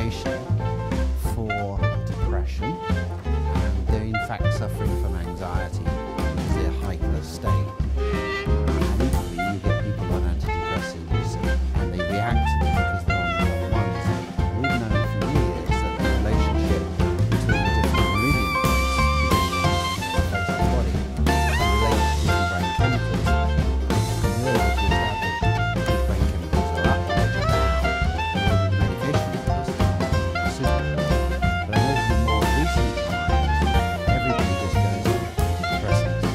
medication for depression, and they're in fact suffering from anxiety because they're hyper state. And equally, you get people on antidepressants and they react to them because they're on the other ones. And we've known for years that the relationship between the different meridian points within the face of the body relates to the brain chemicals. And the earlier we established that brain chemicals are up, measured down, and the medication was suitable. But I noticed in more recent times, everybody just goes on antidepressants.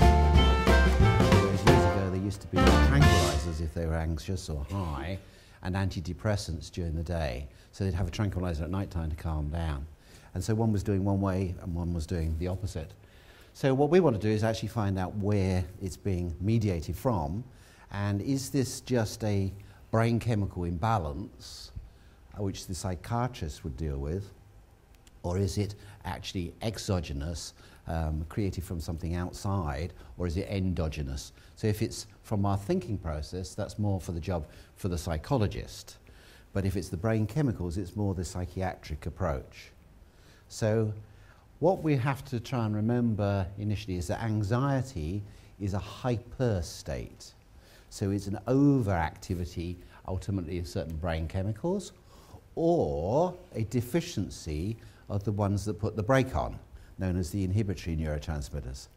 Whereas years ago there used to be tranquilizers if they were anxious or high, and antidepressants during the day. So they'd have a tranquilizer at night time to calm down. And so one was doing one way and one was doing the opposite. So what we want to do is actually find out where it's being mediated from, and is this just a brain chemical imbalance, which the psychiatrist would deal with, or is it actually exogenous, created from something outside, or is it endogenous? So if it's from our thinking process, that's more for the job for the psychologist. But if it's the brain chemicals, it's more the psychiatric approach. So what we have to try and remember initially is that anxiety is a hyper state. So it's an overactivity, ultimately, of certain brain chemicals, or a deficiency of the ones that put the brake on, known as the inhibitory neurotransmitters.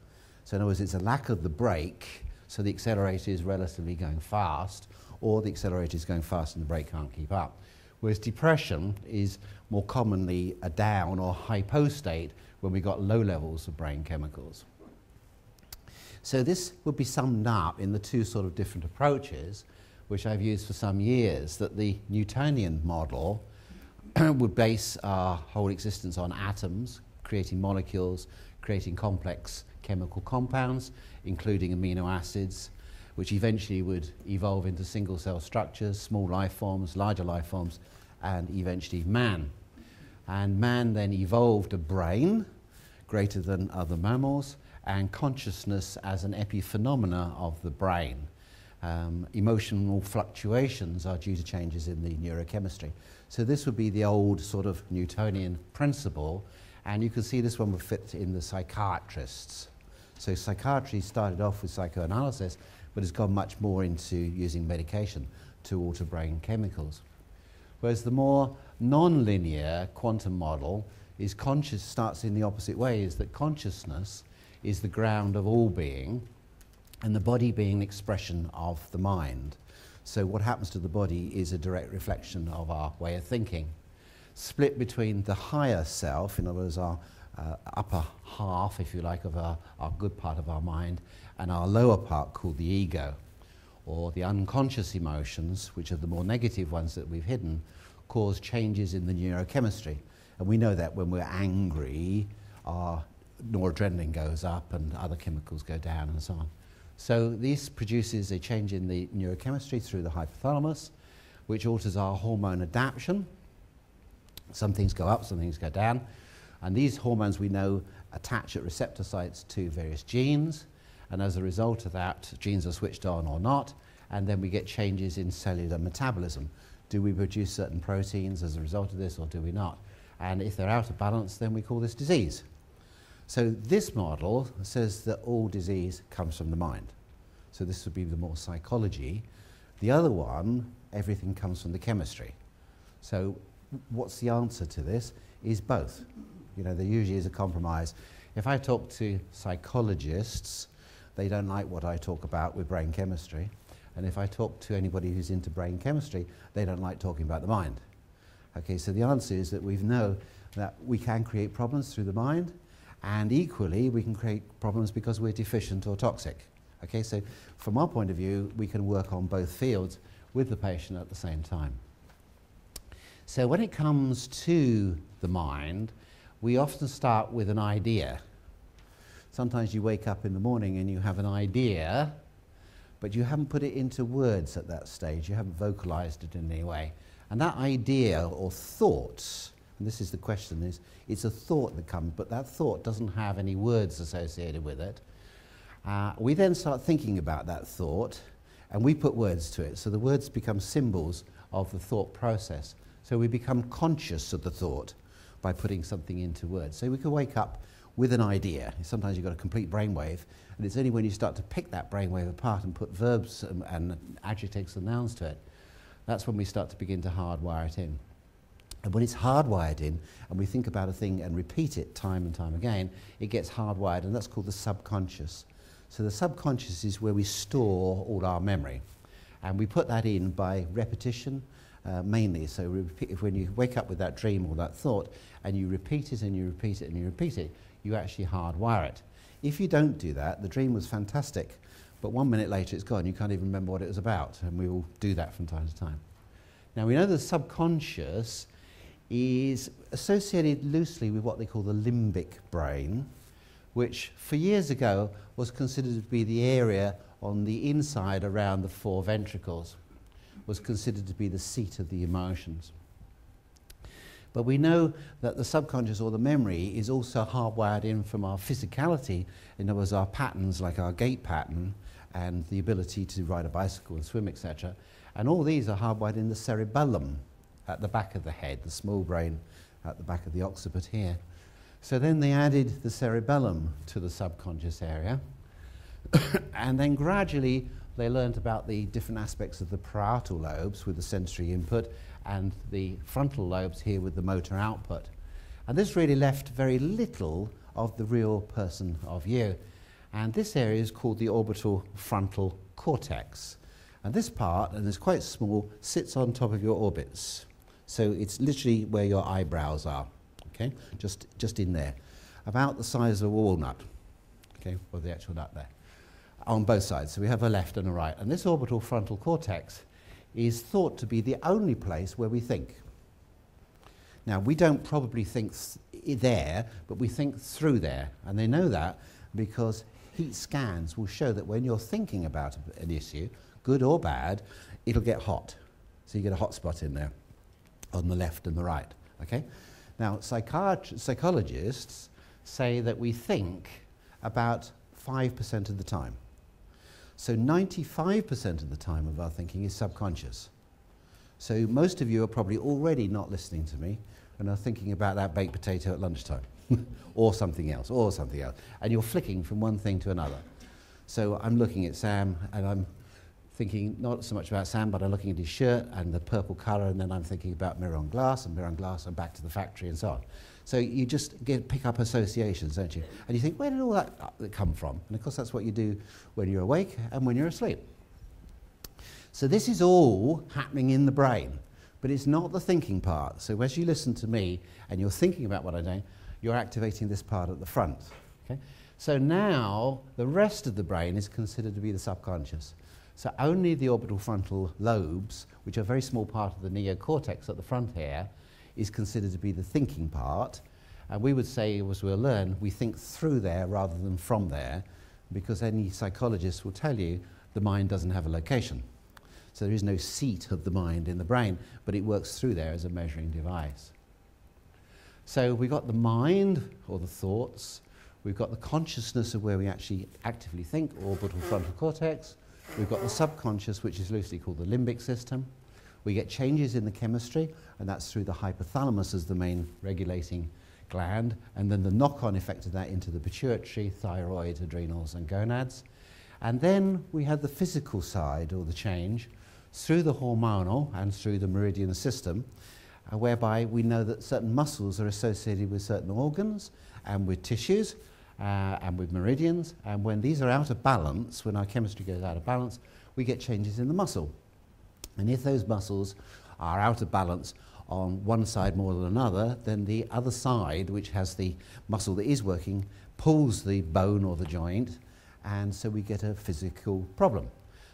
So in other words, it's a lack of the brake, so the accelerator is relatively going fast, or the accelerator is going fast and the brake can't keep up. Whereas depression is more commonly a down or hypo state when we've got low levels of brain chemicals. So this would be summed up in the two sort of different approaches, which I've used for some years, that the Newtonian model would base our whole existence on atoms, creating molecules, creating complex chemical compounds, including amino acids, which eventually would evolve into single-cell structures, small life forms, larger life forms, and eventually man. And man then evolved a brain greater than other mammals, and consciousness as an epiphenomena of the brain. Emotional fluctuations are due to changes in the neurochemistry. So this would be the old sort of Newtonian principle, and you can see this one would fit in the psychiatrists. So psychiatry started off with psychoanalysis, but has gone much more into using medication to alter brain chemicals. Whereas the more non-linear quantum model is starts in the opposite way, is that consciousness is the ground of all being, and the body being an expression of the mind. So what happens to the body is a direct reflection of our way of thinking. Split between the higher self, in other words, our upper half, if you like, of our good part of our mind, and our lower part called the ego, or the unconscious emotions, which are the more negative ones that we've hidden, cause changes in the neurochemistry. And we know that when we're angry, our noradrenaline goes up and other chemicals go down and so on. So this produces a change in the neurochemistry through the hypothalamus, which alters our hormone adaptation. Some things go up, some things go down. And these hormones, we know, attach at receptor sites to various genes. And as a result of that, genes are switched on or not. And then we get changes in cellular metabolism. Do we produce certain proteins as a result of this, or do we not? And if they're out of balance, then we call this disease. So this model says that all disease comes from the mind. So this would be the more psychology. The other one, everything comes from the chemistry. So what's the answer to this? Is both. You know, there usually is a compromise. If I talk to psychologists, they don't like what I talk about with brain chemistry. And if I talk to anybody who's into brain chemistry, they don't like talking about the mind. Okay, so the answer is that we know that we can create problems through the mind, and equally we can create problems because we're deficient or toxic. Okay, so from our point of view, we can work on both fields with the patient at the same time. So when it comes to the mind, we often start with an idea. Sometimes you wake up in the morning and you have an idea, but you haven't put it into words at that stage. You haven't vocalized it in any way. And that idea or thought, and this is the question, is it's a thought that comes, but that thought doesn't have any words associated with it. We then start thinking about that thought, and we put words to it. So the words become symbols of the thought process. So we become conscious of the thought by putting something into words. So we can wake up with an idea. Sometimes you've got a complete brainwave, and it's only when you start to pick that brainwave apart and put verbs and adjectives and nouns to it, that's when we start to begin to hardwire it in. And when it's hardwired in, and we think about a thing and repeat it time and time again, it gets hardwired, and that's called the subconscious. So the subconscious is where we store all our memory. And we put that in by repetition, mainly. So when you wake up with that dream or that thought, and you repeat it and you repeat it and you repeat it, you actually hardwire it. If you don't do that, the dream was fantastic, but 1 minute later it's gone. You can't even remember what it was about, and we all do that from time to time. Now we know the subconscious is associated loosely with what they call the limbic brain, which for years ago was considered to be the area on the inside around the 4 ventricles, was considered to be the seat of the emotions. But we know that the subconscious, or the memory, is also hardwired in from our physicality, in other words, our patterns, like our gait pattern and the ability to ride a bicycle and swim, etc. And all these are hardwired in the cerebellum, at the back of the head, the small brain at the back of the occiput here. So then they added the cerebellum to the subconscious area, and then gradually they learned about the different aspects of the parietal lobes with the sensory input, and the frontal lobes here with the motor output. And this really left very little of the real person of you. And this area is called the orbitofrontal cortex. And this part, and it's quite small, sits on top of your orbits. So it's literally where your eyebrows are, okay? Just in there. About the size of a walnut, okay, or the actual nut there, on both sides. So we have a left and a right. And this orbital frontal cortex is thought to be the only place where we think. Now, we don't probably think there, but we think through there. And they know that because heat scans will show that when you're thinking about an issue, good or bad, it'll get hot. So you get a hot spot in there on the left and the right, okay? Now, psychologists say that we think about 5% of the time. So 95% of the time of our thinking is subconscious. So most of you are probably already not listening to me and are thinking about that baked potato at lunchtime or something else, and you're flicking from one thing to another. So I'm looking at Sam, and I'm thinking not so much about Sam, but I'm looking at his shirt and the purple colour, and then I'm thinking about mirror on glass, and back to the factory and so on. So you just pick up associations, don't you? And you think, where did all that come from? And of course that's what you do when you're awake and when you're asleep. So this is all happening in the brain, but it's not the thinking part. So as you listen to me and you're thinking about what I'm doing, you're activating this part at the front. Okay? So now the rest of the brain is considered to be the subconscious. So only the orbital frontal lobes, which are a very small part of the neocortex at the front here, is considered to be the thinking part. And we would say, as we'll learn, we think through there rather than from there, because any psychologist will tell you the mind doesn't have a location. So there is no seat of the mind in the brain, but it works through there as a measuring device. So we've got the mind, or the thoughts. We've got the consciousness of where we actually actively think, orbital frontal cortex. We've got the subconscious, which is loosely called the limbic system. We get changes in the chemistry, and that's through the hypothalamus as the main regulating gland, and then the knock-on effect of that into the pituitary, thyroid, adrenals, and gonads. And then we have the physical side, or the change, through the hormonal and through the meridian system, whereby we know that certain muscles are associated with certain organs and with tissues, and with meridians, and when these are out of balance, when our chemistry goes out of balance, we get changes in the muscle. And if those muscles are out of balance on one side more than another, then the other side, which has the muscle that is working, pulls the bone or the joint, and so we get a physical problem.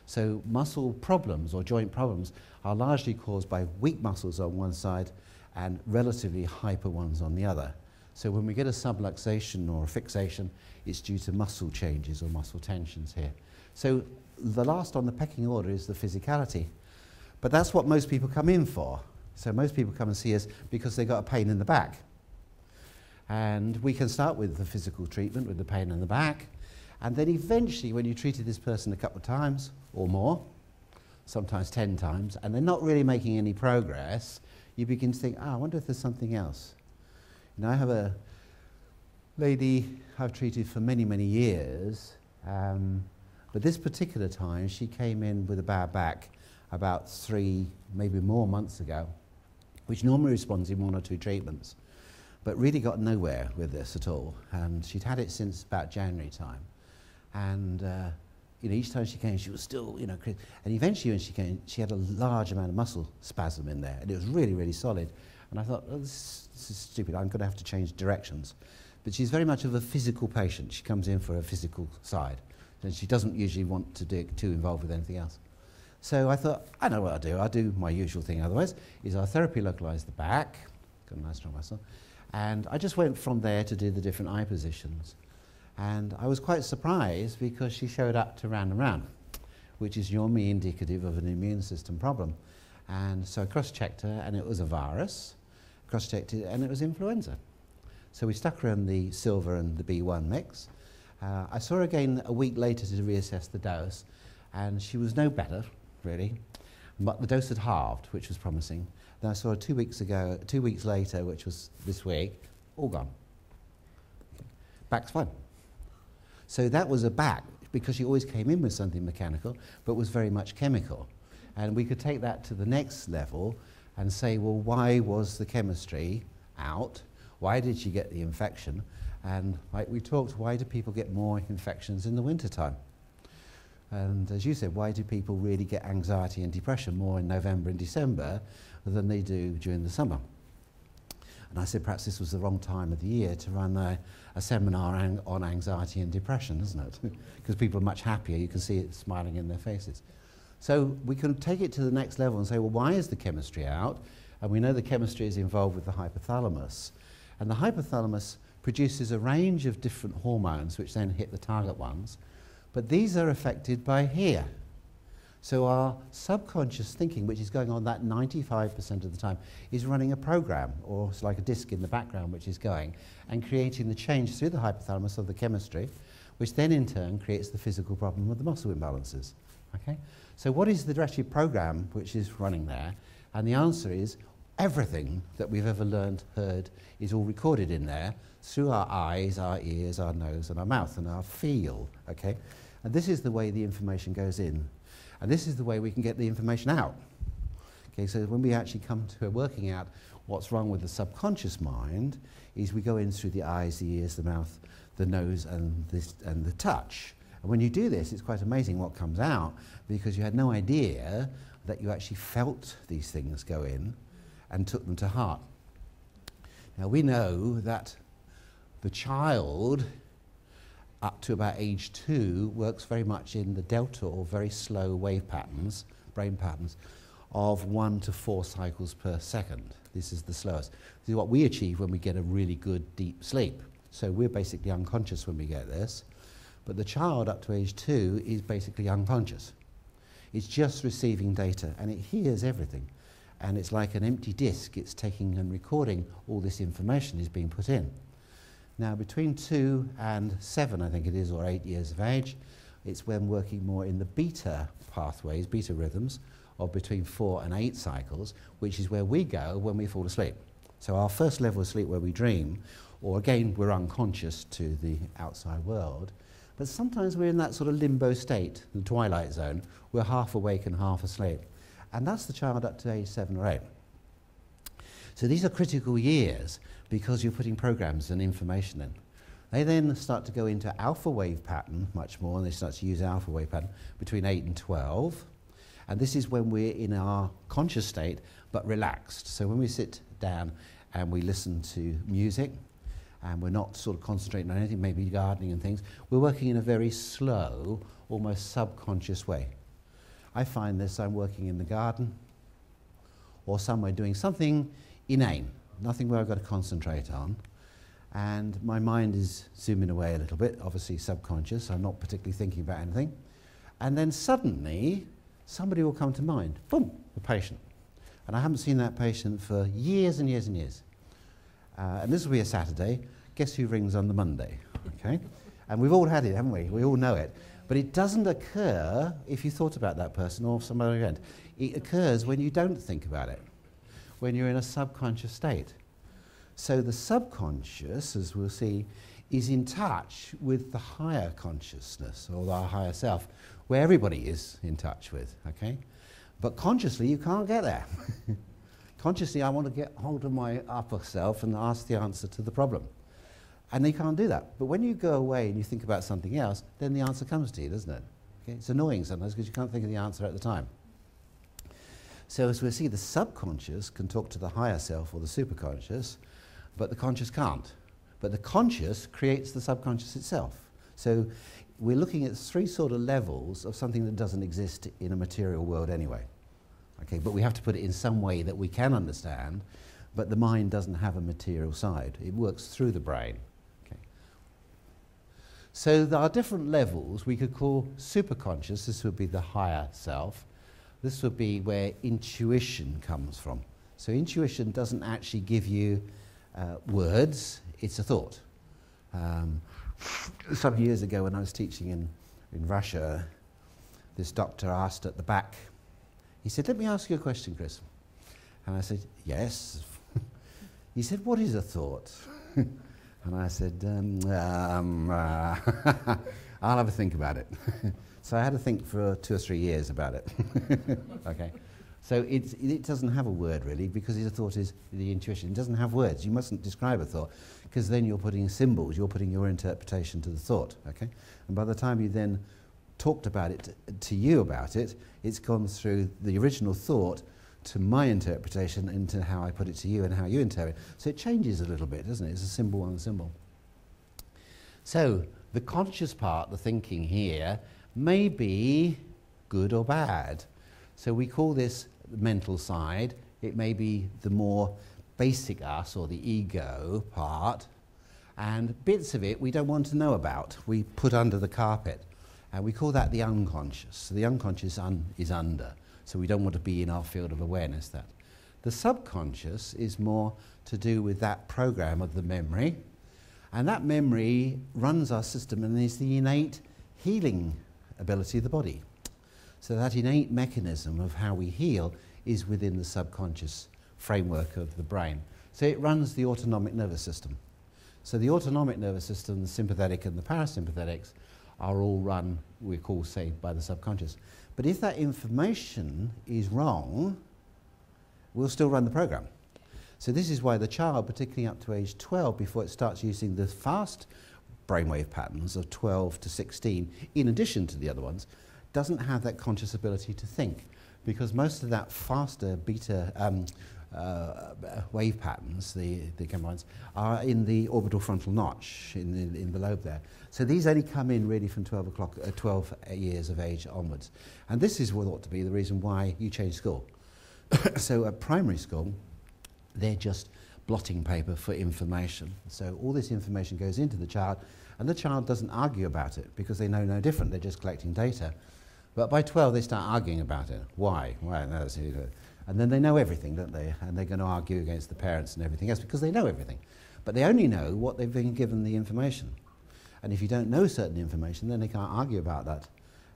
So muscle problems or joint problems are largely caused by weak muscles on one side and relatively hyper ones on the other. So when we get a subluxation or a fixation, it's due to muscle changes or muscle tensions here. So the last on the pecking order is the physicality. But that's what most people come in for. So most people come and see us because they've got a pain in the back. And we can start with the physical treatment, with the pain in the back. And then eventually, when you treated this person a couple of times or more, sometimes 10 times, and they're not really making any progress, you begin to think, I wonder if there's something else. You know, I have a lady I've treated for many, many years, but this particular time she came in with a bad back about 3, maybe more months ago, which normally responds in 1 or 2 treatments, but really got nowhere with this at all. And she'd had it since about January time. And you know, each time she came, she was still, you know, and eventually when she came, she had a large amount of muscle spasm in there, and it was really, really solid. And I thought, oh, this is stupid, I'm going to have to change directions. But she's very much of a physical patient. She comes in for a physical side, and she doesn't usually want to get too involved with anything else. So I thought, I know what I'll do. I'll do my usual thing otherwise, is I'll therapy localise the back, got a nice strong muscle, and I just went from there to do the different eye positions. And I was quite surprised because she showed up to round and round, which is normally indicative of an immune system problem. And so I cross-checked her, and it was a virus, cross-checked it, and it was influenza. So we stuck her on the silver and the B1 mix. I saw her again a week later to reassess the dose, and she was no better, really, but the dose had halved, which was promising. Then I saw her 2 weeks later, which was this week, all gone. Back's fine. So that was a back, because she always came in with something mechanical, but was very much chemical. And we could take that to the next level and say, well, why was the chemistry out? Why did she get the infection? And like we talked, why do people get more infections in the wintertime? And as you said, why do people really get anxiety and depression more in November and December than they do during the summer? And I said, perhaps this was the wrong time of the year to run a seminar on anxiety and depression, isn't it? Because people are much happier. You can see it smiling in their faces. So we can take it to the next level and say, well, why is the chemistry out? And we know the chemistry is involved with the hypothalamus. And the hypothalamus produces a range of different hormones, which then hit the target ones. But these are affected by here. So our subconscious thinking, which is going on that 95% of the time, is running a program, or it's like a disk in the background which is going, and creating the change through the hypothalamus of the chemistry, which then in turn creates the physical problem of the muscle imbalances. Okay? So what is the directed program which is running there? And the answer is everything that we've ever learned, heard, is all recorded in there through our eyes, our ears, our nose, and our mouth, and our feel. Okay? And this is the way the information goes in. And this is the way we can get the information out. Okay, so when we actually come to working out what's wrong with the subconscious mind, is we go in through the eyes, the ears, the mouth, the nose, and the touch. And when you do this, it's quite amazing what comes out, because you had no idea that you actually felt these things go in and took them to heart. Now we know that the child up to about age 2 works very much in the delta, or very slow wave patterns, brain patterns, of 1 to 4 cycles per second. This is the slowest. This is what we achieve when we get a really good deep sleep. So we're basically unconscious when we get this. But the child up to age 2 is basically unconscious. It's just receiving data, and it hears everything. And it's like an empty disk. It's taking and recording all this information is being put in. Now, between 2 and 7, I think it is, or 8 years of age, it's when working more in the beta pathways, beta rhythms, of between 4 and 8 cycles, which is where we go when we fall asleep. So our first level of sleep where we dream, or again, we're unconscious to the outside world, but sometimes we're in that sort of limbo state, the twilight zone. We're half awake and half asleep. And that's the child up to age 7 or 8. So these are critical years because you're putting programs and information in. They then start to go into alpha wave pattern much more, and they start to use alpha wave pattern between 8 and 12. And this is when we're in our conscious state, but relaxed. So when we sit down and we listen to music, and we're not sort of concentrating on anything, maybe gardening and things, we're working in a very slow, almost subconscious way. I find this, I'm working in the garden, or somewhere doing something inane, nothing where I've got to concentrate on, and my mind is zooming away a little bit, obviously subconscious, I'm not particularly thinking about anything, and then suddenly somebody will come to mind, boom, the patient. And I haven't seen that patient for years and years and years. And this will be a Saturday. Guess who rings on the Monday? Okay? And we've all had it, haven't we? We all know it. But it doesn't occur if you thought about that person or some other event. It occurs when you don't think about it. when you're in a subconscious state. So the subconscious, as we'll see, is in touch with the higher consciousness, or the higher self, where everybody is in touch with, okay? But consciously, you can't get there. Consciously, I want to get hold of my upper self and ask the answer to the problem. And you can't do that. But when you go away and you think about something else, then the answer comes to you, doesn't it? Okay? It's annoying sometimes because you can't think of the answer at the time. So as we'll see, the subconscious can talk to the higher self or the superconscious, but the conscious can't. But the conscious creates the subconscious itself. So we're looking at three sort of levels of something that doesn't exist in a material world anyway. Okay, but we have to put it in some way that we can understand, but the mind doesn't have a material side. It works through the brain. Okay. So there are different levels we could call superconscious. This would be the higher self. This would be where intuition comes from. So intuition doesn't actually give you words, it's a thought. Some years ago when I was teaching in Russia, this doctor asked at the back, he said, "Let me ask you a question, Chris." And I said, "Yes." He said, "What is a thought?" And I said, I'll have a think about it. So I had to think for 2 or 3 years about it. Okay. So it doesn't have a word really, because the thought is the intuition. It doesn't have words. You mustn't describe a thought, because then you're putting symbols, you're putting your interpretation to the thought. Okay? And by the time you then talked about it to you about it, it's gone through the original thought to my interpretation into how I put it to you and how you interpret it. So it changes a little bit, doesn't it? It's a symbol on a symbol. So the conscious part, the thinking here, may be good or bad. So we call this the mental side. It may be the more basic us, or the ego part, and bits of it we don't want to know about. We put under the carpet, and we call that the unconscious. So the unconscious is under, so we don't want to be in our field of awareness. That the subconscious is more to do with that program of the memory, and that memory runs our system and is the innate healing ability of the body. So that innate mechanism of how we heal is within the subconscious framework of the brain. So it runs the autonomic nervous system. So the autonomic nervous system, the sympathetic and the parasympathetics, are all run, we call, say, by the subconscious. But if that information is wrong, we'll still run the program. So this is why the child, particularly up to age 12, before it starts using the fast brainwave patterns of 12 to 16, in addition to the other ones, doesn't have that conscious ability to think, because most of that faster beta wave patterns, the gamma ones, are in the orbitofrontal notch, in the lobe there. So these only come in really from 12 years of age onwards. And this is what ought to be the reason why you change school. So at primary school, they're just blotting paper for information. So all this information goes into the child, and the child doesn't argue about it because they know no different. They're just collecting data. But by 12, they start arguing about it. Why? Why? And then they know everything, don't they? And they're going to argue against the parents and everything else because they know everything. But they only know what they've been given the information. And if you don't know certain information, then they can't argue about that.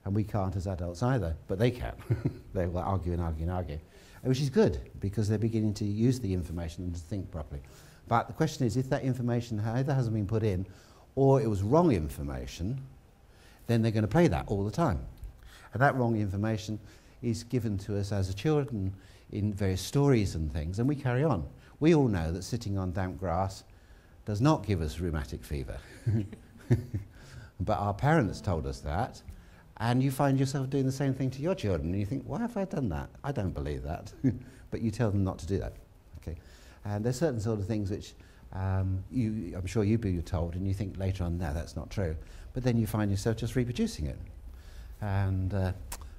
And we can't as adults either, but they can. They will argue and argue and argue, which is good because they're beginning to use the information and to think properly. But the question is, if that information either hasn't been put in or it was wrong information, then they're going to play that all the time. And that wrong information is given to us as children in various stories and things, and we carry on. We all know that sitting on damp grass does not give us rheumatic fever. But our parents told us that, and you find yourself doing the same thing to your children, and you think, why have I done that? I don't believe that. But you tell them not to do that. Okay? And there's certain sort of things which I'm sure you've been told, and you think later on, no, that's not true. But then you find yourself just reproducing it. And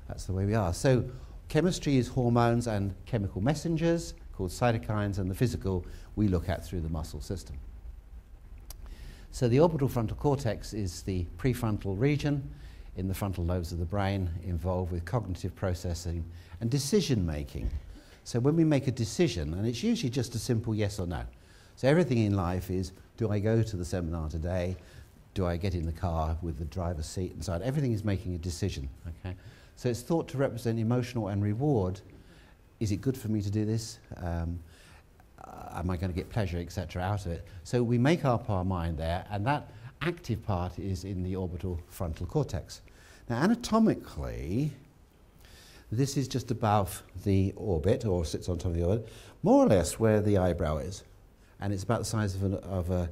that's the way we are. So chemistry is hormones and chemical messengers called cytokines, and the physical we look at through the muscle system. So the orbitofrontal cortex is the prefrontal region in the frontal lobes of the brain involved with cognitive processing and decision making. So when we make a decision, and it's usually just a simple yes or no. So everything in life is, do I go to the seminar today? Do I get in the car with the driver's seat and so on? Everything is making a decision. Okay? So it's thought to represent emotional and reward. Is it good for me to do this? am I going to get pleasure, etc., out of it? So we make up our mind there, and that active part is in the orbitofrontal cortex. Now, anatomically, this is just above the orbit, or sits on top of the orbit, more or less where the eyebrow is, and it's about the size of a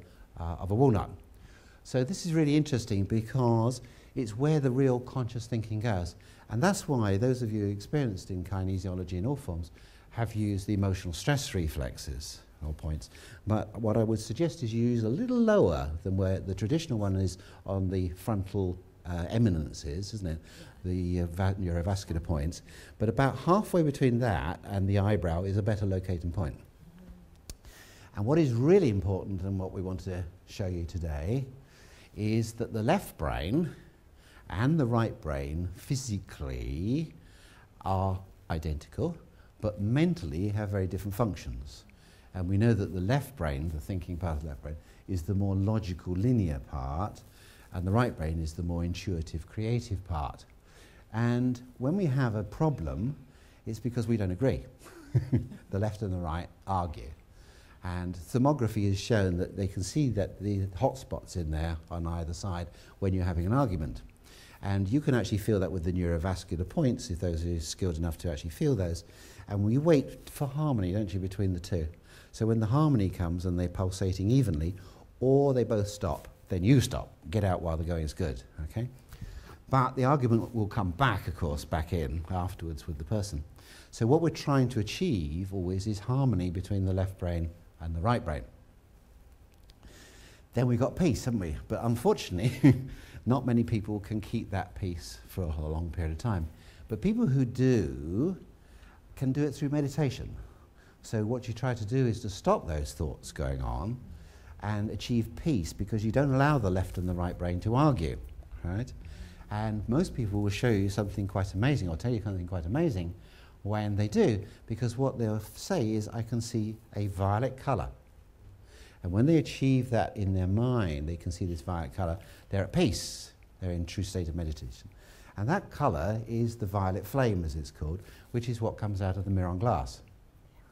walnut. So this is really interesting because it's where the real conscious thinking goes, and that's why those of you experienced in kinesiology in all forms have used the emotional stress reflexes or points. But what I would suggest is you use a little lower than where the traditional one is on the frontal eminences, isn't it? The neurovascular points. But about halfway between that and the eyebrow is a better locating point. And what is really important and what we want to show you today is that the left brain and the right brain physically are identical, but mentally have very different functions. And we know that the left brain, the thinking part of the left brain, is the more logical, linear part, and the right brain is the more intuitive, creative part. And when we have a problem, it's because we don't agree. The left and the right argue. And thermography has shown that they can see that the hot spots in there on either side when you're having an argument. And you can actually feel that with the neurovascular points, if those are skilled enough to actually feel those. And we wait for harmony, don't you, between the two. So when the harmony comes and they're pulsating evenly, or they both stop, then you stop. Get out while the going is good, okay? But the argument will come back, of course, back in afterwards with the person. So what we're trying to achieve always is harmony between the left brain and the right brain. Then we've got peace, haven't we? But unfortunately, not many people can keep that peace for a long period of time. But people who do can do it through meditation. So what you try to do is to stop those thoughts going on and achieve peace, because you don't allow the left and the right brain to argue, right? And most people will show you something quite amazing, or tell you something quite amazing when they do, because what they'll say is, I can see a violet colour. And when they achieve that in their mind, they can see this violet colour, they're at peace, they're in true state of meditation. And that colour is the violet flame, as it's called, which is what comes out of the mirror on glass.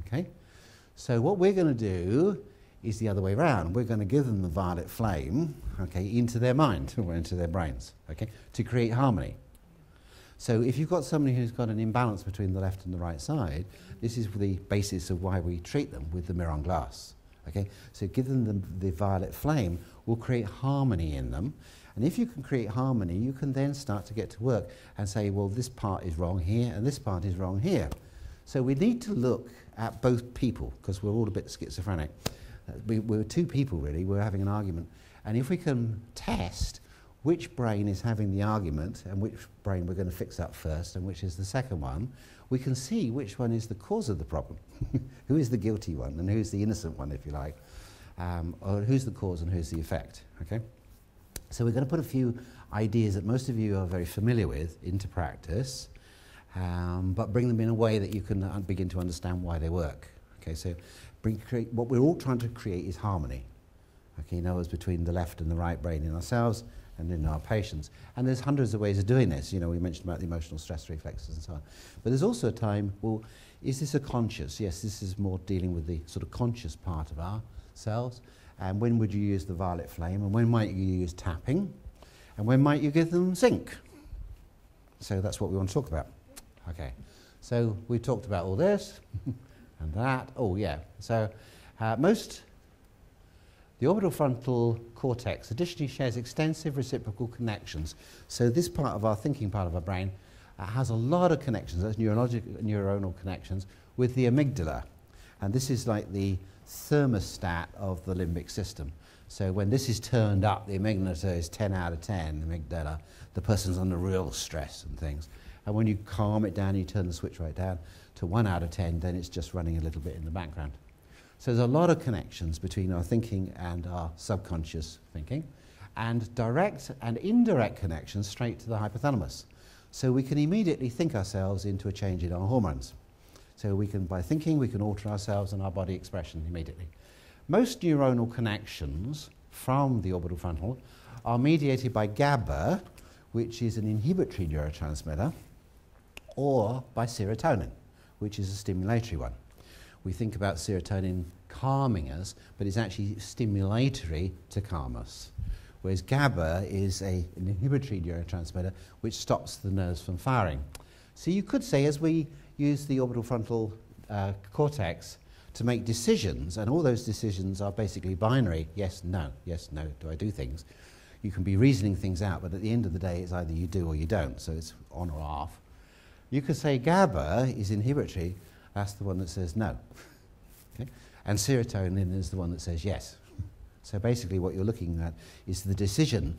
Okay? So what we're going to do is the other way around. We're going to give them the violet flame, okay, into their mind, or into their brains, okay, to create harmony. So if you've got somebody who's got an imbalance between the left and the right side, this is the basis of why we treat them with the mirror on glass. Okay? So give them the violet flame will create harmony in them. And if you can create harmony, you can then start to get to work and say, well, this part is wrong here and this part is wrong here. So we need to look at both people, because we're all a bit schizophrenic. We're two people, really. We're having an argument. And if we can test which brain is having the argument and which brain we're going to fix up first and which is the second one, we can see which one is the cause of the problem. Who is the guilty one and who's the innocent one, if you like, or who's the cause and who's the effect, okay? So we're going to put a few ideas that most of you are very familiar with into practice, but bring them in a way that you can begin to understand why they work. Okay, so what we're all trying to create is harmony. Okay, in other words, between the left and the right brain in ourselves and in our patients. And there's hundreds of ways of doing this. You know, we mentioned about the emotional stress reflexes and so on. But there's also a time, well, is this a conscious? Yes, this is more dealing with the sort of conscious part of ourselves. And when would you use the violet flame? And when might you use tapping? And when might you give them zinc? So that's what we want to talk about. Okay, so we've talked about all this and that. Oh, yeah. So the orbitofrontal cortex additionally shares extensive reciprocal connections. So this part of our thinking part of our brain has a lot of connections, that's neuronal connections, with the amygdala. And this is like the thermostat of the limbic system. So when this is turned up, the amygdala is 10 out of 10, amygdala, the person's under real stress and things. And when you calm it down, you turn the switch right down to 1 out of 10, then it's just running a little bit in the background. So there's a lot of connections between our thinking and our subconscious thinking, and direct and indirect connections straight to the hypothalamus. So we can immediately think ourselves into a change in our hormones. So we can, by thinking, we can alter ourselves and our body expression immediately. Most neuronal connections from the orbitofrontal are mediated by GABA, which is an inhibitory neurotransmitter, or by serotonin, which is a stimulatory one. We think about serotonin calming us, but it's actually stimulatory to calm us. Whereas GABA is an inhibitory neurotransmitter which stops the nerves from firing. So you could say, as we use the orbitofrontal cortex to make decisions, and all those decisions are basically binary, yes, no, do I do things? You can be reasoning things out, but at the end of the day, it's either you do or you don't, so it's on or off. You could say GABA is inhibitory, that's the one that says no. Okay? And serotonin is the one that says yes. So basically what you're looking at is the decision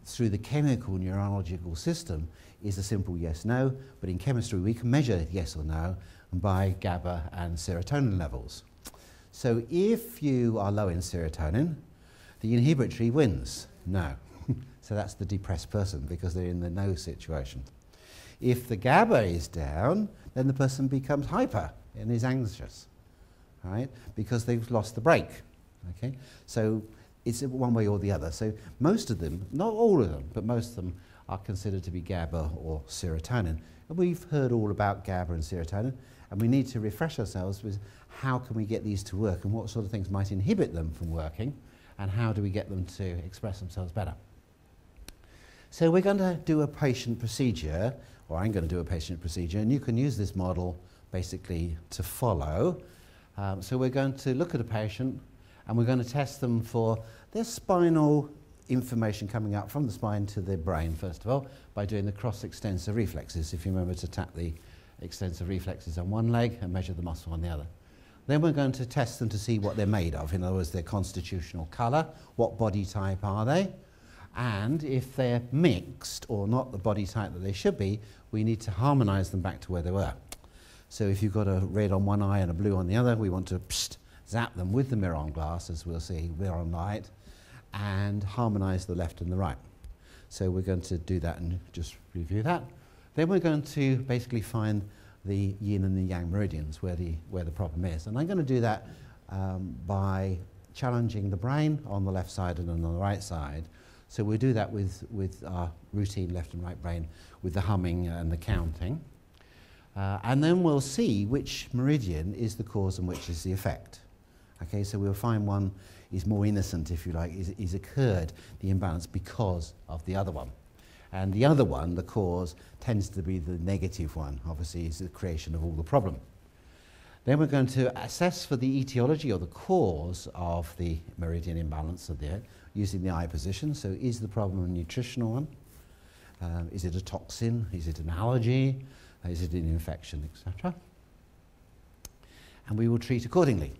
through the chemical neurological system is a simple yes-no, but in chemistry we can measure yes or no by GABA and serotonin levels. So if you are low in serotonin, the inhibitory wins, no. So that's the depressed person because they're in the no situation. If the GABA is down, then the person becomes hyper and is anxious, right? Because they've lost the brake, okay? So it's one way or the other. So most of them, not all of them, but most of them are considered to be GABA or serotonin. And we've heard all about GABA and serotonin, and we need to refresh ourselves with how can we get these to work and what sort of things might inhibit them from working, and how do we get them to express themselves better. So we're going to do a patient procedure, or I'm going to do a patient procedure, and you can use this model basically to follow. So we're going to look at a patient, and we're going to test them for their spinal information coming up from the spine to the brain, first of all, by doing the cross-extensor reflexes. If you remember to tap the extensor reflexes on one leg and measure the muscle on the other. Then we're going to test them to see what they're made of, in other words, their constitutional colour, what body type are they, and if they're mixed or not the body type that they should be, we need to harmonise them back to where they were. So if you've got a red on one eye and a blue on the other, we want to zap them with the mirror glass, as we'll see, mirror light, and harmonise the left and the right. So we're going to do that and just review that. Then we're going to basically find the yin and the yang meridians, where the problem is. And I'm going to do that by challenging the brain on the left side and on the right side. So we'll do that with our routine left and right brain, with the humming and the counting. And then we'll see which meridian is the cause and which is the effect. Okay, so we'll find one is more innocent, if you like, is occurred, the imbalance, because of the other one. And the other one, the cause, tends to be the negative one, obviously, is the creation of all the problem. Then we're going to assess for the etiology or the cause of the meridian imbalance of the using the eye position. So is the problem a nutritional one? Is it a toxin? Is it an allergy? Is it an infection, etc.? And we will treat accordingly.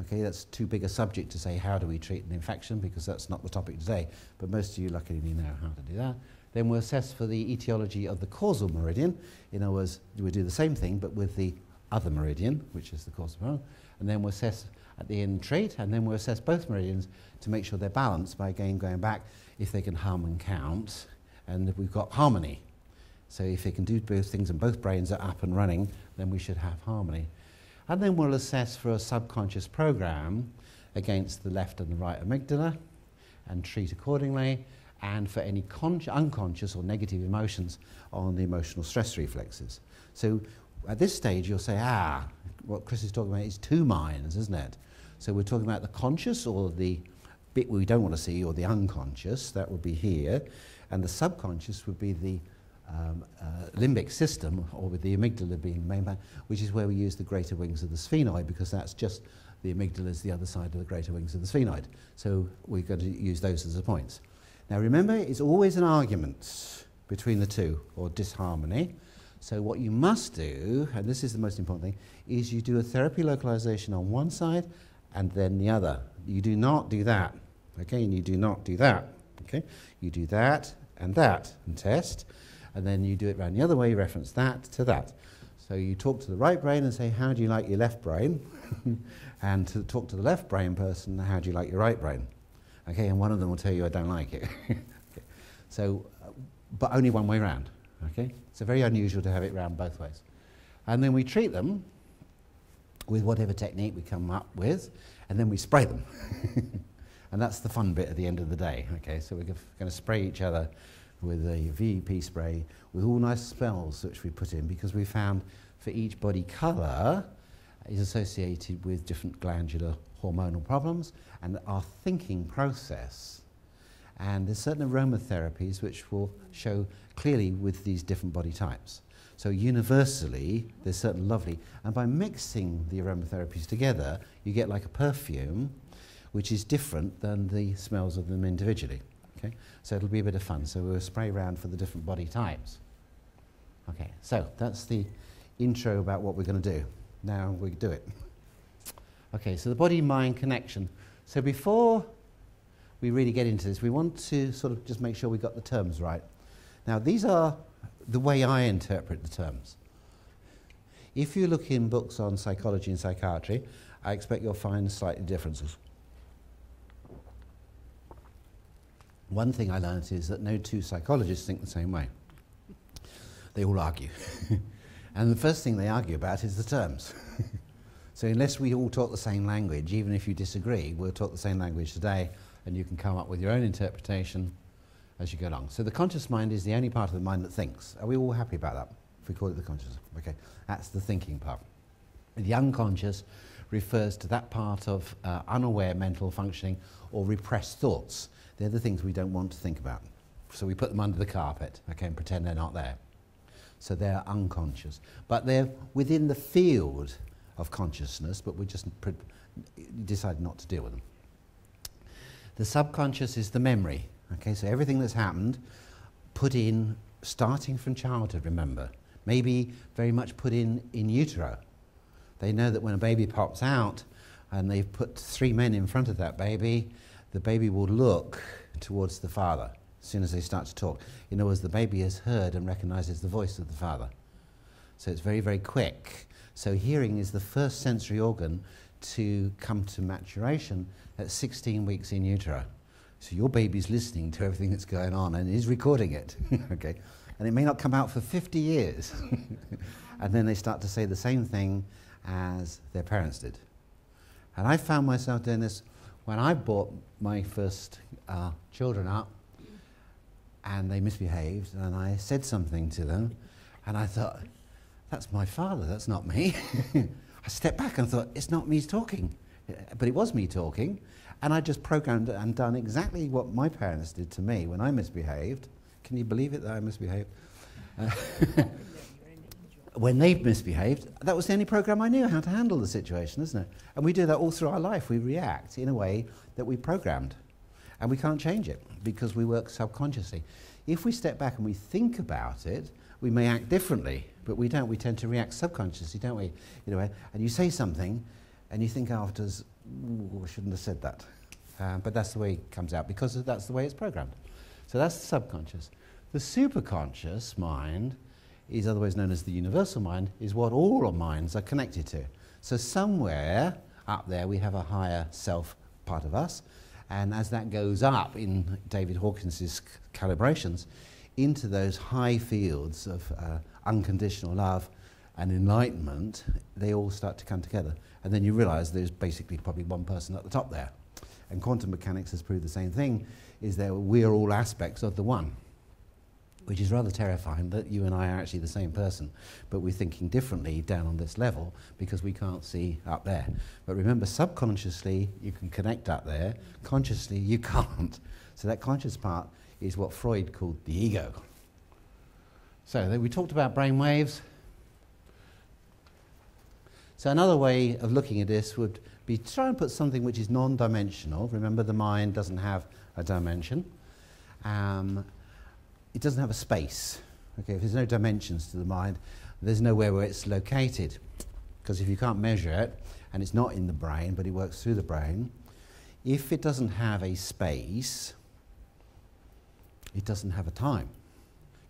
Okay, that's too big a subject to say how do we treat an infection, because that's not the topic today, but most of you luckily know how to do that. Then we'll assess for the etiology of the causal meridian. In other words, we'll do the same thing but with the other meridian, which is the causal meridian, and then we'll assess at the end treat, and then we'll assess both meridians to make sure they're balanced by again going back if they can hum and count, and if we've got harmony. So if they can do both things and both brains are up and running, then we should have harmony. And then we'll assess for a subconscious program against the left and the right amygdala and treat accordingly, and for any unconscious or negative emotions on the emotional stress reflexes. So at this stage you'll say, what Chris is talking about is two minds, isn't it? So we're talking about the conscious, or the bit we don't want to see, or the unconscious, that would be here, and the subconscious would be the limbic system, or with the amygdala being the main part, which is where we use the greater wings of the sphenoid, because that's just the amygdala is the other side of the greater wings of the sphenoid. So we're going to use those as the points. Now remember, it's always an argument between the two, or disharmony. So what you must do, and this is the most important thing, is you do a therapy localization on one side and then the other. You do not do that, okay, and you do not do that, okay? You do that and test. And then you do it around the other way, you reference that to that. So you talk to the right brain and say, how do you like your left brain? And to talk to the left brain person, how do you like your right brain? Okay, and one of them will tell you, I don't like it. Okay. So, but only one way round, okay? It's very unusual to have it round both ways. And then we treat them with whatever technique we come up with, and then we spray them. And that's the fun bit at the end of the day, okay? So we're going to spray each other with a VEP spray with all nice smells which we put in, because we found for each body colour is associated with different glandular hormonal problems and our thinking process. And there's certain aromatherapies which will show clearly with these different body types. So universally, there's certain lovely, and by mixing the aromatherapies together, you get like a perfume, which is different than the smells of them individually. Okay, so it'll be a bit of fun. So we'll spray around for the different body types. Okay, so that's the intro about what we're going to do. Now we do it. Okay, so the body-mind connection. So before we really get into this, we want to sort of just make sure we got the terms right. Now, these are the way I interpret the terms. If you look in books on psychology and psychiatry, I expect you'll find slightly differences. One thing I learned is that no two psychologists think the same way. They all argue. And the first thing they argue about is the terms. So unless we all talk the same language, even if you disagree, we'll talk the same language today, and you can come up with your own interpretation as you go along. So the conscious mind is the only part of the mind that thinks. Are we all happy about that, if we call it the conscious? Okay, that's the thinking part. The unconscious refers to that part of unaware mental functioning or repressed thoughts. They're the things we don't want to think about. So we put them under the carpet, okay, and pretend they're not there. So they're unconscious. But they're within the field of consciousness, but we just decide not to deal with them. The subconscious is the memory. Okay, so everything that's happened, put in, starting from childhood, remember. Maybe very much put in utero. They know that when a baby pops out and they've put 3 men in front of that baby, the baby will look towards the father as soon as they start to talk. In other words, the baby has heard and recognizes the voice of the father. So it's very, very quick. So hearing is the first sensory organ to come to maturation at 16 weeks in utero. So your baby's listening to everything that's going on and is recording it. Okay, and it may not come out for 50 years. And then they start to say the same thing as their parents did. And I found myself doing this when I brought my first children up and they misbehaved, and I said something to them, and I thought, that's my father, that's not me. I stepped back and thought, it's not me talking. But it was me talking, and I just programmed and done exactly what my parents did to me when I misbehaved. Can you believe it that I misbehaved? When they've misbehaved, that was the only program I knew how to handle the situation, isn't it? And we do that all through our life. We react in a way that we programmed. And we can't change it because we work subconsciously. If we step back and we think about it, we may act differently, but we don't. We tend to react subconsciously, don't we? You know, and you say something, and you think afterwards, I shouldn't have said that. But that's the way it comes out because that's the way it's programmed. So that's the subconscious. The superconscious mind is otherwise known as the universal mind, is what all our minds are connected to. So somewhere up there we have a higher self part of us, and as that goes up in David Hawkins's calibrations into those high fields of unconditional love and enlightenment, they all start to come together. And then you realize there's basically probably one person at the top there. And quantum mechanics has proved the same thing, is that we're all aspects of the one, which is rather terrifying that you and I are actually the same person, but we're thinking differently down on this level because we can't see up there. But remember, subconsciously you can connect up there, consciously you can't. So that conscious part is what Freud called the ego. So we talked about brain waves. So another way of looking at this would be to try and put something which is non-dimensional. Remember, the mind doesn't have a dimension. It doesn't have a space. Okay, if there's no dimensions to the mind, there's nowhere where it's located. Because if you can't measure it, and it's not in the brain, but it works through the brain, if it doesn't have a space, it doesn't have a time.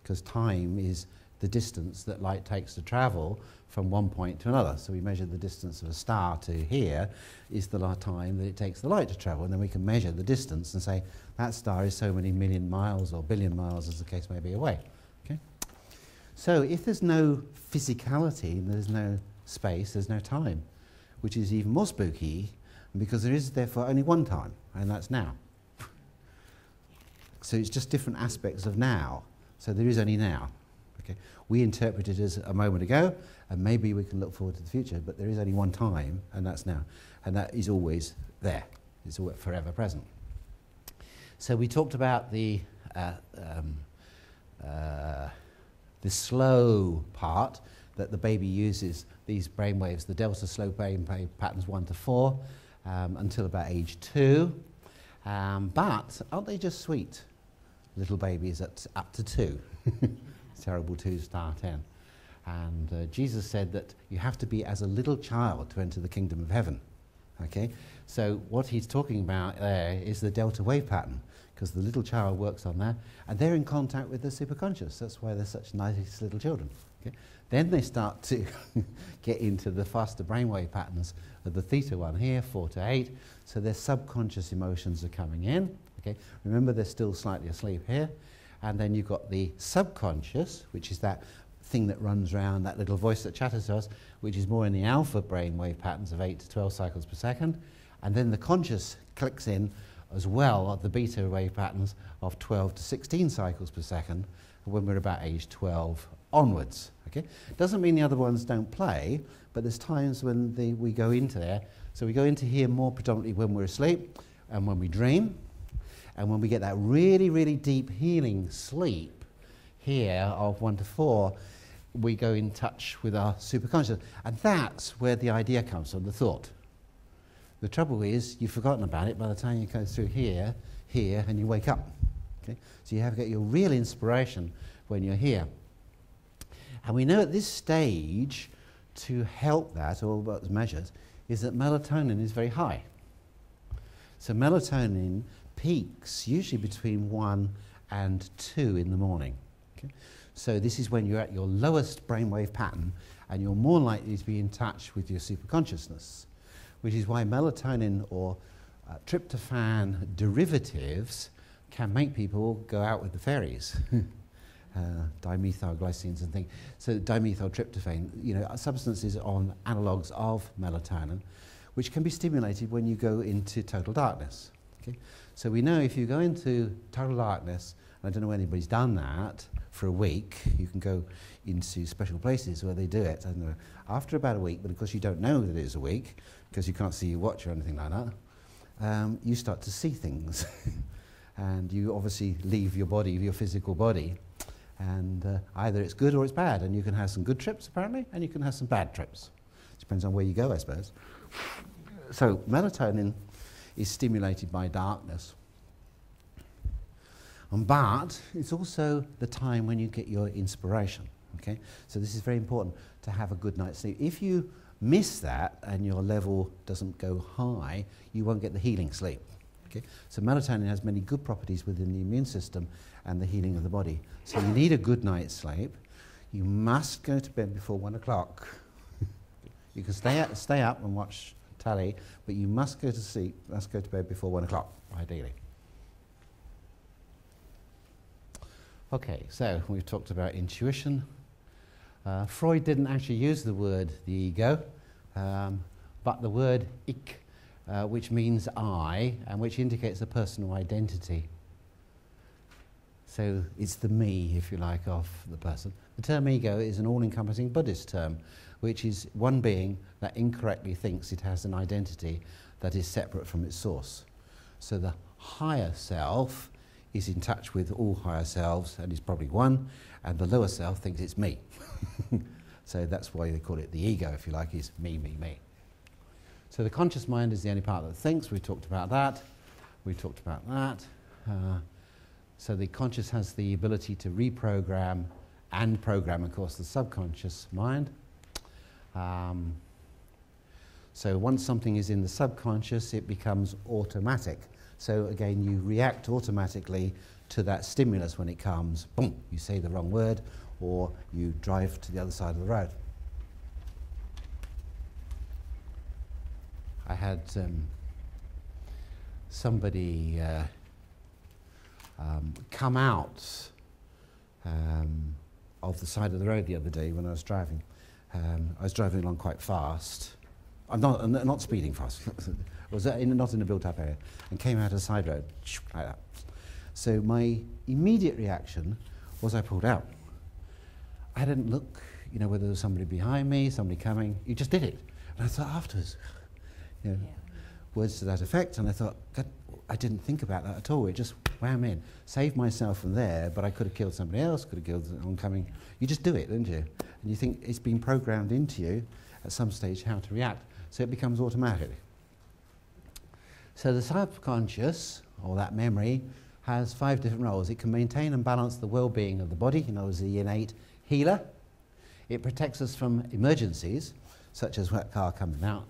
Because time is the distance that light takes to travel from one point to another. So we measure the distance of a star to here is the time that it takes the light to travel, and then we can measure the distance and say that star is so many million miles or billion miles, as the case may be, away. Okay? So if there's no physicality, there's no space, there's no time, which is even more spooky because there is therefore only one time, and that's now. So it's just different aspects of now. So there is only now. Okay? We interpret it as a moment ago, and maybe we can look forward to the future, but there is only one time, and that's now. And that is always there. It's always forever present. So we talked about the slow part, that the baby uses these brain waves, the delta slow brain wave patterns 1 to 4, until about age 2. But aren't they just sweet? Little babies up to 2. Terrible 2 star 10. And Jesus said that you have to be as a little child to enter the kingdom of heaven. Okay? So what he's talking about there is the delta wave pattern, because the little child works on that, and they're in contact with the superconscious. That's why they're such nice little children. Okay? Then they start to get into the faster brainwave patterns of the theta one here, 4 to 8. So their subconscious emotions are coming in. Okay? Remember, they're still slightly asleep here. And then you've got the subconscious, which is that thing that runs around, that little voice that chatters to us, which is more in the alpha brainwave patterns of 8 to 12 cycles per second. And then the conscious clicks in as well at the beta wave patterns of 12 to 16 cycles per second when we're about age 12 onwards. Okay? Doesn't mean the other ones don't play, but there's times when we go into there. So we go into here more predominantly when we're asleep and when we dream. And when we get that really, really deep healing sleep here of 1 to 4, we go in touch with our superconscious. And that's where the idea comes from, the thought. The trouble is, you've forgotten about it by the time you go through here, and you wake up. Okay? So you have to get your real inspiration when you're here. And we know at this stage, to help that, or what's measured, is that melatonin is very high. So melatonin peaks usually between 1 and 2 in the morning. Okay? So this is when you're at your lowest brainwave pattern, and you're more likely to be in touch with your superconsciousness, which is why melatonin or tryptophan derivatives can make people go out with the fairies. Dimethylglycines and things. So dimethyltryptophan, substances on analogues of melatonin, which can be stimulated when you go into total darkness. Okay? So we know if you go into total darkness, and I don't know if anybody's done that for a week, you can go into special places where they do it. I don't know, after about a week, but of course you don't know that it is a week, because you can't see your watch or anything like that, you start to see things. And you obviously leave your body, your physical body, and either it's good or it's bad, and you can have some good trips apparently, and you can have some bad trips. Depends on where you go, I suppose. So melatonin is stimulated by darkness. But it's also the time when you get your inspiration. Okay? So this is very important to have a good night's sleep. If you miss that and your level doesn't go high, you won't get the healing sleep. Okay? So melatonin has many good properties within the immune system and the healing of the body. So you need a good night's sleep. You must go to bed before 1 o'clock. You can stay up and watch telly, but you must go to sleep, must go to bed before 1 o'clock, ideally. Okay, so we've talked about intuition. Freud didn't actually use the word the ego, but the word ich, which means I, and which indicates a personal identity. So it's the me, if you like, of the person. The term ego is an all-encompassing Buddhist term, which is one being that incorrectly thinks it has an identity that is separate from its source. So the higher self is in touch with all higher selves and is probably one, and the lower self thinks it's me. So that's why they call it the ego, if you like, is me, me, me. So the conscious mind is the only part that thinks. We talked about that. We talked about that. So the conscious has the ability to reprogram and program, of course, the subconscious mind. So once something is in the subconscious, it becomes automatic. So again, you react automatically to that stimulus when it comes. Boom, you say the wrong word, or you drive to the other side of the road. I had somebody come out of the side of the road the other day when I was driving. I was driving along quite fast. I'm not speeding fast. I was not in a built-up area, and came out of the side road like that. So my immediate reaction was I pulled out. I didn't look, you know, whether there was somebody behind me, somebody coming. You just did it. And I thought afterwards, you know, words to that effect. And I thought, God, I didn't think about that at all. It just wham in. Saved myself from there, but I could have killed somebody else, could have killed the oncoming. You just do it, don't you? And you think it's been programmed into you at some stage how to react. So it becomes automatic. So the subconscious, or that memory, has 5 different roles. It can maintain and balance the well-being of the body, in other words, the innate healer. It protects us from emergencies, such as that car coming out.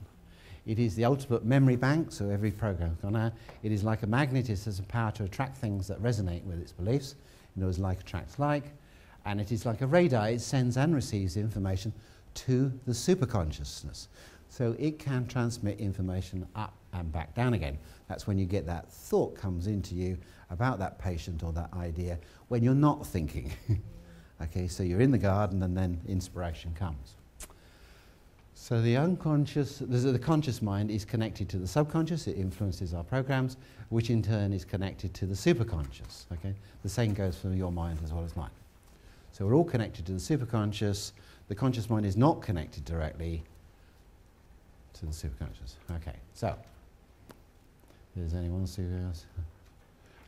It is the ultimate memory bank, so every program's gone out. It is like a magnet. It has the power to attract things that resonate with its beliefs. In other words, like attracts like. And it is like a radar. It sends and receives information to the superconsciousness. So it can transmit information up and back down again. That's when you get that thought comes into you about that patient or that idea when you're not thinking. Okay, so you're in the garden and then inspiration comes. So the unconscious, the conscious mind is connected to the subconscious. It influences our programs, which in turn is connected to the superconscious. Okay, the same goes for your mind as well as mine. So we're all connected to the superconscious. The conscious mind is not connected directly to the superconscious. Okay, so there's only one superconscious.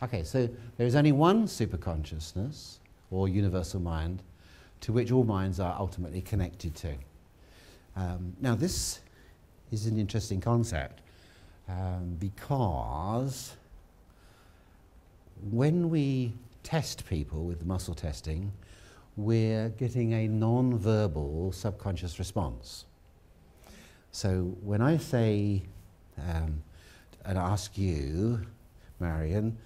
Okay, so there is only one superconsciousness or universal mind to which all minds are ultimately connected to. Now this is an interesting concept because when we test people with the muscle testing, we're getting a non-verbal subconscious response. So when I say and ask you, Marion,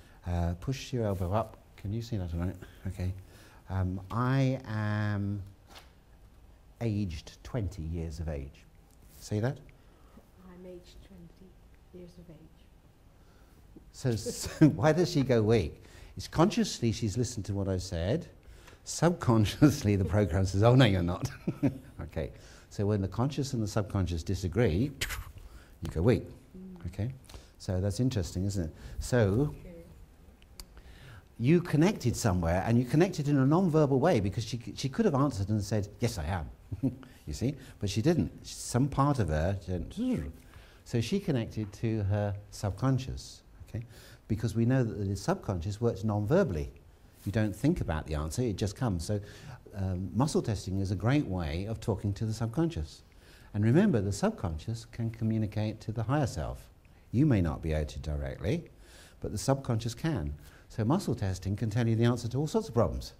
push your elbow up. Can you see that all right? Okay. I am aged 20 years of age. See that? I'm aged 20 years of age. So why does she go weak? It's consciously she's listened to what I said. Subconsciously the program says, oh no, you're not. Okay. So when the conscious and the subconscious disagree, you go weak. Okay. So that's interesting, isn't it? So you connected somewhere, and you connected in a non-verbal way, because she could have answered and said, yes, I am. You see? But she didn't. Some part of her didn't. So she connected to her subconscious, okay? Because we know that the subconscious works non-verbally. You don't think about the answer, it just comes. So muscle testing is a great way of talking to the subconscious. And remember, the subconscious can communicate to the higher self. You may not be able to directly, but the subconscious can. So muscle testing can tell you the answer to all sorts of problems.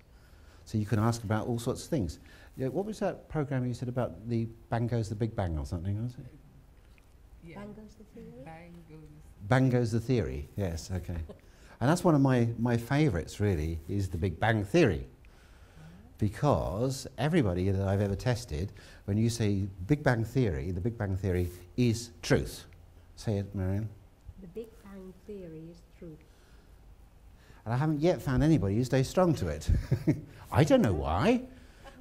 So you can ask about all sorts of things. Yeah, what was that program you said about the bang goes the big bang or something, was it? Yeah. Bang goes the theory? Bang goes the theory, yes, okay. And that's one of my favourites, really, is the Big Bang Theory. Because everybody that I've ever tested, when you say Big Bang Theory, the Big Bang Theory is truth. Say it, Marion. The Big Bang Theory is truth. And I haven't yet found anybody who stays strong to it. I don't know why,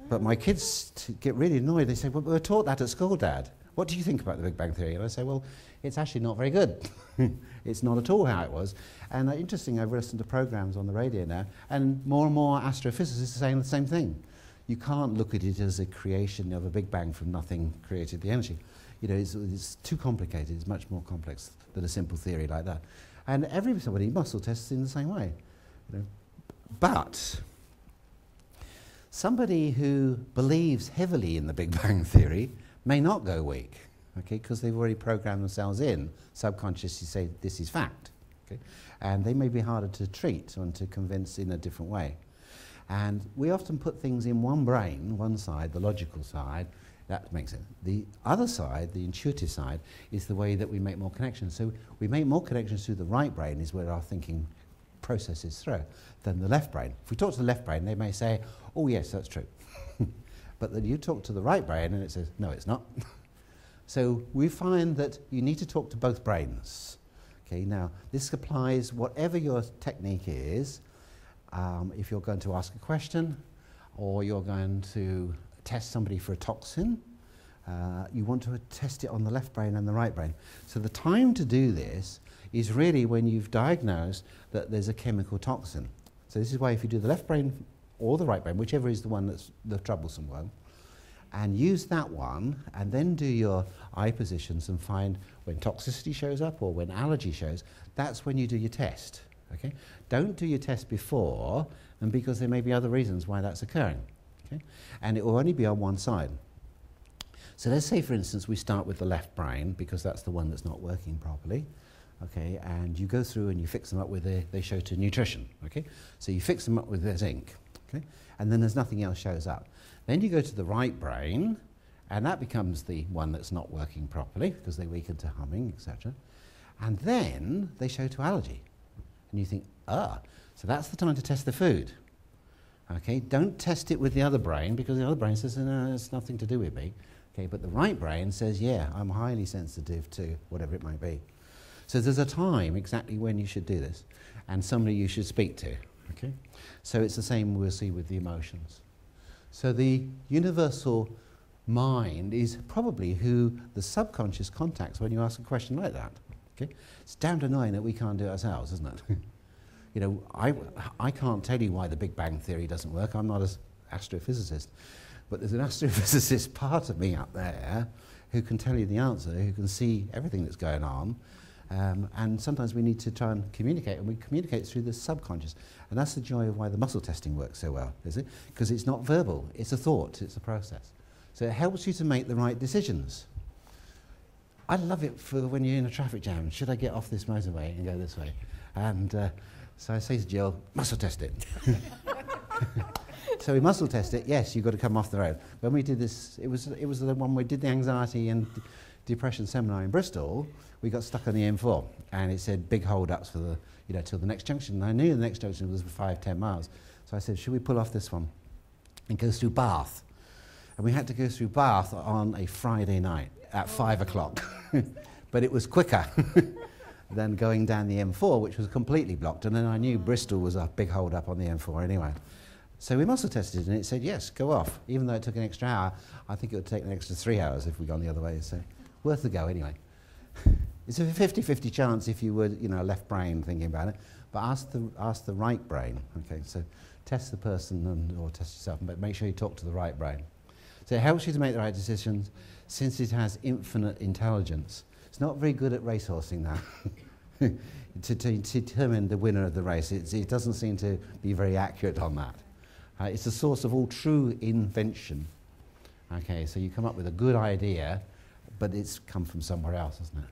but my kids get really annoyed. They say, well, we were taught that at school, Dad. What do you think about the Big Bang Theory? And I say, well, it's actually not very good. It's not at all how it was. And interesting, I've listened to programs on the radio now, and more astrophysicists are saying the same thing. You can't look at it as a creation of a Big Bang from nothing created the energy. You know, it's too complicated. It's much more complex than a simple theory like that. And everybody muscle tests in the same way. You know. But somebody who believes heavily in the Big Bang Theory may not go weak, okay, because they've already programmed themselves in, subconsciously say this is fact, okay, and they may be harder to treat and to convince in a different way. And we often put things in one brain, one side, the logical side, that makes it. The other side, the intuitive side, is the way that we make more connections. So we make more connections through the right brain, is where our thinking processes through, than the left brain. If we talk to the left brain, they may say, oh yes, that's true. But then you talk to the right brain and it says, no, it's not. So we find that you need to talk to both brains. Okay, now this applies whatever your technique is. If you're going to ask a question, or you're going to test somebody for a toxin, you want to test it on the left brain and the right brain. So the time to do this is really when you've diagnosed that there's a chemical toxin. So this is why if you do the left brain or the right brain, whichever is the one that's the troublesome one, and use that one, and then do your eye positions and find when toxicity shows up or when allergy shows. That's when you do your test. Okay? Don't do your test before, and because there may be other reasons why that's occurring. Okay? And it will only be on one side. So let's say, for instance, we start with the left brain, because that's the one that's not working properly. Okay, and you go through and you fix them up with they show to nutrition. Okay, so you fix them up with their zinc. Okay, and then there's nothing else shows up. Then you go to the right brain, and that becomes the one that's not working properly because they weaken to humming, etc. And then they show to allergy, and you think, so that's the time to test the food. Okay, don't test it with the other brain, because the other brain says, no, it's nothing to do with me. Okay, but the right brain says, yeah, I'm highly sensitive to whatever it might be. So there's a time exactly when you should do this, and somebody you should speak to. Okay, so it's the same we'll see with the emotions. So the universal mind is probably who the subconscious contacts when you ask a question like that. Okay, it's damned annoying that we can't do it ourselves, isn't it? You know, I can't tell you why the Big Bang Theory doesn't work. I'm not an astrophysicist. But there's an astrophysicist part of me up there who can tell you the answer, who can see everything that's going on. And sometimes we need to try and communicate, and we communicate through the subconscious. And that's the joy of why the muscle testing works so well, is it? Because it's not verbal, it's a thought, it's a process. So it helps you to make the right decisions. I love it for when you're in a traffic jam. Should I get off this motorway and go this way? And so I say to Jill, muscle test it. So we muscle test it. Yes, you've got to come off the road. When we did this, it was the one we did the anxiety and depression seminar in Bristol. We got stuck on the M4, and it said big hold-ups for the, till the next junction. And I knew the next junction was 5-10 miles. So I said, should we pull off this one and go through Bath? And we had to go through Bath on a Friday night at 5 o'clock. But it was quicker than going down the M4, which was completely blocked. And then I knew Bristol was a big hold-up on the M4 anyway. So we muscle tested, and it said, yes, go off. Even though it took an extra hour, I think it would take an extra 3 hours if we'd gone the other way. So worth the go anyway. It's a 50-50 chance if you were, a left brain thinking about it. But ask the right brain. Okay, so test the person or test yourself, but make sure you talk to the right brain. So it helps you to make the right decisions, since it has infinite intelligence. It's not very good at racehorsing now. to determine the winner of the race, it doesn't seem to be very accurate on that. It's the source of all true invention. Okay, so you come up with a good idea, but it's come from somewhere else, hasn't it?